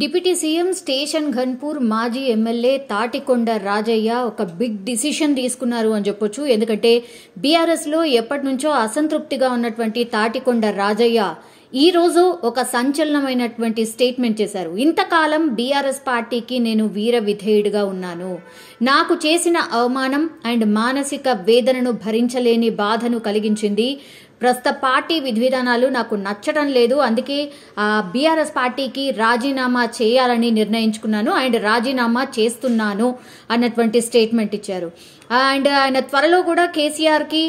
Deputy CM station Ghanpur మాజీ MLA Tatikonda Rajaiah ఒక big decision తీసుకున్నారు అని చెప్పొచ్చు. ఎందుకంటే బీఆర్ఎస్ లో ఎప్పటి నుంచో అసంతృప్తిగా ఉన్నటువంటి తాటికొండ రాజయ్య ఈ రోజు ఒక సంచలనమైనటువంటి స్టేట్మెంట్ చేశారు. ఇంతకాలం బీఆర్ఎస్ పార్టీకి నేను వీర విధేయుడిగా ఉన్నాను. నాకు చేసిన అవమానం అండ్ మానసిక వేదనను భరించలేని బాధను కలిగించింది. ప్రస్తుత పార్టీ విధి విధానాలు నాకు నచ్చడం లేదు. అందుకే బీఆర్ఎస్ పార్టీకి రాజీనామా చేయాలని నిర్ణయించుకున్నాను అండ్ రాజీనామా చేస్తున్నాను అన్నటువంటి స్టేట్మెంట్ ఇచ్చారు. అండ్ ఆయన త్వరలో కూడా కేసీఆర్ కి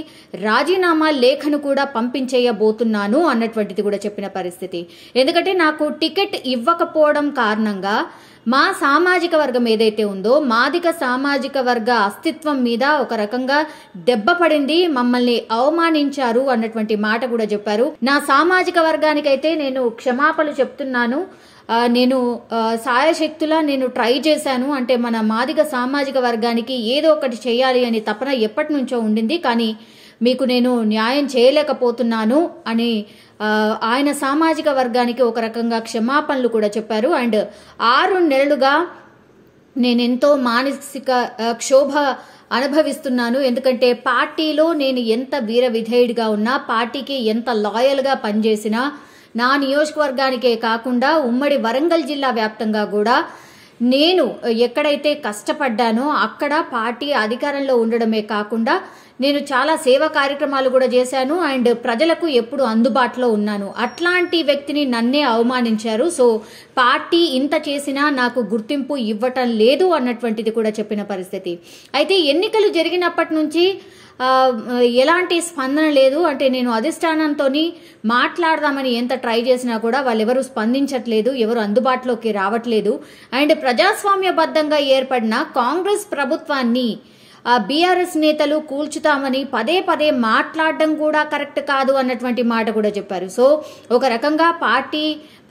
రాజీనామా లేఖను కూడా పంపించేయబోతున్నాను అన్నటువంటిది కూడా చెప్పిన పరిస్థితి. ఎందుకంటే నాకు టికెట్ ఇవ్వకపోవడం కారణంగా మా సామాజిక వర్గం ఏదైతే ఉందో మాదిగ సామాజిక వర్గ అస్తిత్వం మీద ఒక రకంగా దెబ్బ పడింది, మమ్మల్ని అవమానించారు అన్నటువంటి మాట కూడా చెప్పారు. నా సామాజిక వర్గానికైతే నేను క్షమాపణలు చెప్తున్నాను. నేను సాయశక్తులా నేను ట్రై చేశాను. అంటే మన మాదిగ సామాజిక వర్గానికి ఏదో ఒకటి చేయాలి అని తపన ఎప్పటి నుంచో ఉండింది, కానీ మీకు నేను న్యాయం చేయలేకపోతున్నాను అని ఆయన సామాజిక వర్గానికి ఒక రకంగా క్షమాపణలు కూడా చెప్పారు. అండ్ 6 నెలలుగా నేనెంతో మానసిక క్షోభ అనుభవిస్తున్నాను. ఎందుకంటే పార్టీలో నేను ఎంత వీర విధేయుడిగా ఉన్నా, పార్టీకి ఎంత లాయల్గా పనిచేసినా, నా నియోజకవర్గానికే కాకుండా ఉమ్మడి వరంగల్ జిల్లా వ్యాప్తంగా కూడా నేను ఎక్కడైతే కష్టపడ్డానో అక్కడ పార్టీ అధికారంలో ఉండడమే కాకుండా నేను చాలా సేవా కార్యక్రమాలు కూడా చేశాను అండ్ ప్రజలకు ఎప్పుడు అందుబాటులో ఉన్నాను. అట్లాంటి వ్యక్తిని నన్నే అవమానించారు. సో పార్టీ ఇంత చేసినా నాకు గుర్తింపు ఇవ్వటం లేదు అన్నటువంటిది కూడా చెప్పిన పరిస్థితి. అయితే ఎన్నికలు జరిగినప్పటి నుంచి ఎలాంటి స్పందన లేదు. అంటే నేను అధిష్టానంతో మాట్లాడదామని ఎంత ట్రై చేసినా కూడా వాళ్ళెవరూ స్పందించట్లేదు, ఎవరు అందుబాటులోకి రావట్లేదు. అండ్ ప్రజాస్వామ్యబద్ధంగా ఏర్పడిన కాంగ్రెస్ ప్రభుత్వాన్ని బీఆర్ఎస్ నేతలు కూల్చుతామని పదే పదే మాట్లాడడం కూడా కరెక్ట్ కాదు అన్నటువంటి మాట కూడా చెప్పారు. సో ఒక రకంగా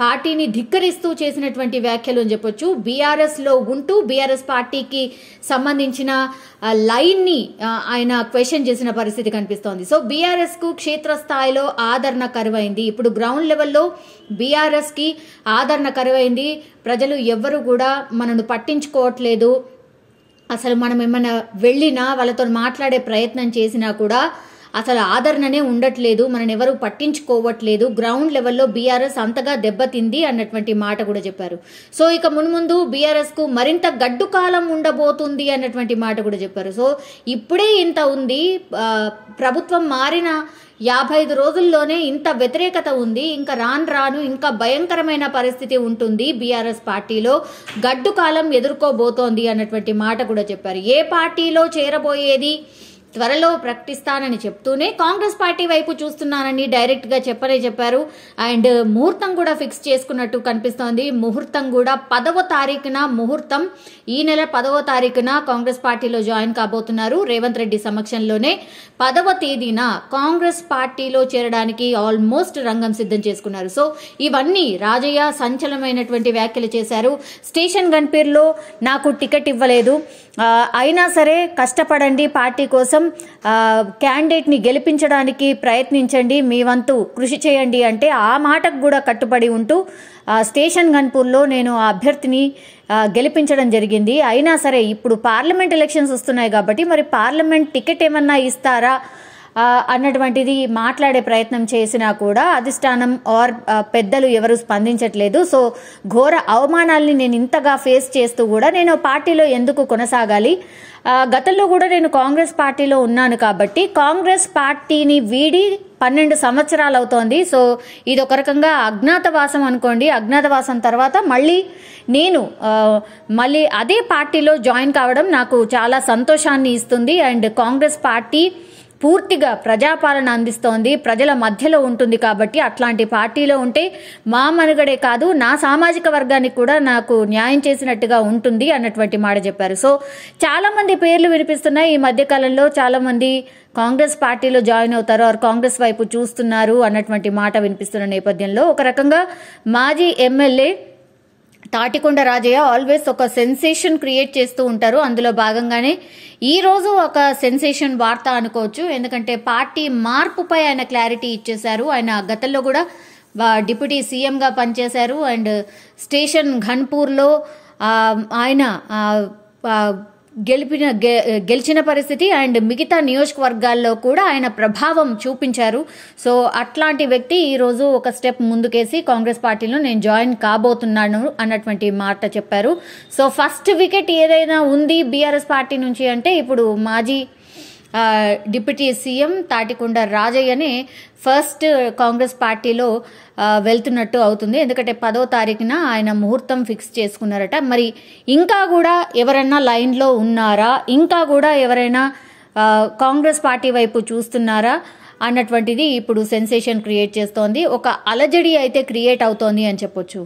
పార్టీని ధిక్కరిస్తూ చేసినటువంటి వ్యాఖ్యలు అని చెప్పొచ్చు. బీఆర్ఎస్ లో ఉంటూ బీఆర్ఎస్ పార్టీకి సంబంధించిన లైన్ ని ఆయన క్వశ్చన్ చేసిన పరిస్థితి కనిపిస్తోంది. సో బీఆర్ఎస్ కు క్షేత్రస్థాయిలో ఆదరణ కరువైంది. ఇప్పుడు గ్రౌండ్ లెవెల్లో బీఆర్ఎస్ కి ఆదరణ కరువైంది. ప్రజలు ఎవ్వరు కూడా మనను పట్టించుకోవట్లేదు. అసలు మనం ఏమైనా వెళ్ళినా వాళ్ళతో మాట్లాడే ప్రయత్నం చేసినా కూడా అసలు ఆదరణనే ఉండట్లేదు, మనని ఎవరు పట్టించుకోవట్లేదు. గ్రౌండ్ లెవెల్లో బీఆర్ఎస్ అంతగా దెబ్బతింది అన్నటువంటి మాట కూడా చెప్పారు. సో ఇక మున్ముందు బీఆర్ఎస్ కు మరింత గడ్డు కాలం ఉండబోతుంది అన్నటువంటి మాట కూడా చెప్పారు. సో ఇప్పుడే ఇంత ఉంది, ప్రభుత్వం మారిన 55 రోజుల్లోనే ఇంత వ్యతిరేకత ఉంది, ఇంకా రాను ఇంకా భయంకరమైన పరిస్థితి ఉంటుంది, బీఆర్ఎస్ పార్టీలో గడ్డు కాలం ఎదుర్కోబోతోంది అన్నటువంటి మాట కూడా చెప్పారు. ఏ పార్టీలో చేరబోయేది త్వరలో ప్రకటిస్తానని చెప్తూనే కాంగ్రెస్ పార్టీ వైపు చూస్తున్నానని డైరెక్ట్ గా చెప్పారు. అండ్ ముహూర్తం కూడా ఫిక్స్ చేసుకున్నట్టు కనిపిస్తోంది. ముహూర్తం కూడా 10వ తారీఖున ముహూర్తం, ఈ నెల 10వ తారీఖున కాంగ్రెస్ పార్టీలో జాయిన్ కాబోతున్నారు. రేవంత్ రెడ్డి సమక్షంలోనే 10వ తేదీన కాంగ్రెస్ పార్టీలో చేరడానికి ఆల్మోస్ట్ రంగం సిద్ధం చేసుకున్నారు. సో ఇవన్నీ రాజయ్య సంచలనమైనటువంటి వ్యాఖ్యలు చేశారు. స్టేషన్ గన్పూర్లో నాకు టికెట్ ఇవ్వలేదు, అయినా సరే కష్టపడండి, పార్టీ కోసం క్యాండిడేట్ ని గెలిపించడానికి ప్రయత్నించండి, మీ వంతు కృషి చేయండి అంటే ఆ మాటకు కూడా కట్టుబడి ఉంటూ స్టేషన్ గన్పూర్లో నేను ఆ అభ్యర్థిని గెలిపించడం జరిగింది. అయినా సరే ఇప్పుడు పార్లమెంట్ ఎలక్షన్స్ వస్తున్నాయి కాబట్టి మరి పార్లమెంట్ టికెట్ ఏమన్నా ఇస్తారా అన్నటువంటిది మాట్లాడే ప్రయత్నం చేసినా కూడా అధిష్టానం ఆర్ పెద్దలు ఎవరు స్పందించట్లేదు. సో ఘోర అవమానాల్ని నేను ఇంతగా ఫేస్ చేస్తూ కూడా నేను పార్టీలో ఎందుకు కొనసాగాలి, గతంలో కూడా నేను కాంగ్రెస్ పార్టీలో ఉన్నాను కాబట్టి కాంగ్రెస్ పార్టీని వీడి 12 సంవత్సరాలు అవుతోంది. సో ఇది ఒక రకంగా అజ్ఞాతవాసం అనుకోండి. అజ్ఞాతవాసం తర్వాత నేను మళ్ళీ అదే పార్టీలో జాయిన్ కావడం నాకు చాలా సంతోషాన్ని ఇస్తుంది. అండ్ కాంగ్రెస్ పార్టీ పూర్తిగా ప్రజాపాలన అందిస్తోంది, ప్రజల మధ్యలో ఉంటుంది కాబట్టి అట్లాంటి పార్టీలో ఉంటే మా మనుగడే కాదు నా సామాజిక వర్గానికి కూడా నాకు న్యాయం చేసినట్టుగా ఉంటుంది అన్నటువంటి మాట చెప్పారు. సో చాలా మంది పేర్లు వినిపిస్తున్నాయి. ఈ మధ్య కాలంలో చాలా మంది కాంగ్రెస్ పార్టీలో జాయిన్ అవుతారు ఆర్ కాంగ్రెస్ వైపు చూస్తున్నారు అన్నటువంటి మాట వినిపిస్తున్న నేపథ్యంలో ఒక రకంగా మాజీ ఎమ్మెల్యే తాటికొండ రాజయ్య ఆల్వేస్ ఒక సెన్సేషన్ క్రియేట్ చేస్తూ ఉంటారు. అందులో భాగంగానే ఈ రోజు ఒక సెన్సేషన్ వార్త అనుకోవచ్చు. ఎందుకంటే పార్టీ మార్పుపై ఆయన క్లారిటీ ఇచ్చేశారు. ఆయన గతంలో కూడా డిప్యూటీ సీఎంగా పనిచేశారు. అండ్ స్టేషన్ ఘన్పూర్లో ఆయన గెలిచిన పరిస్థితి అండ్ మిగతా నియోజకవర్గాల్లో కూడా ఆయన ప్రభావం చూపించారు. సో అట్లాంటి వ్యక్తి ఈరోజు ఒక స్టెప్ ముందుకేసి కాంగ్రెస్ పార్టీలో నేను జాయిన్ కాబోతున్నాను అన్నటువంటి మాట చెప్పారు. సో ఫస్ట్ వికెట్ ఏదైనా ఉంది బీఆర్ఎస్ పార్టీ నుంచి అంటే ఇప్పుడు మాజీ డిప్యూటీ సీఎం తాటికొండ రాజయ్యనే ఫస్ట్ కాంగ్రెస్ పార్టీలో వెళ్తున్నట్టు అవుతుంది. ఎందుకంటే 10వ తారీఖున ఆయన ముహూర్తం ఫిక్స్ చేసుకున్నారట. మరి ఇంకా కూడా ఎవరైనా లైన్లో ఉన్నారా, ఇంకా కూడా ఎవరైనా కాంగ్రెస్ పార్టీ వైపు చూస్తున్నారా అన్నటువంటిది ఇప్పుడు సెన్సేషన్ క్రియేట్ చేస్తోంది. ఒక అలజడి అయితే క్రియేట్ అవుతోంది అని చెప్పొచ్చు.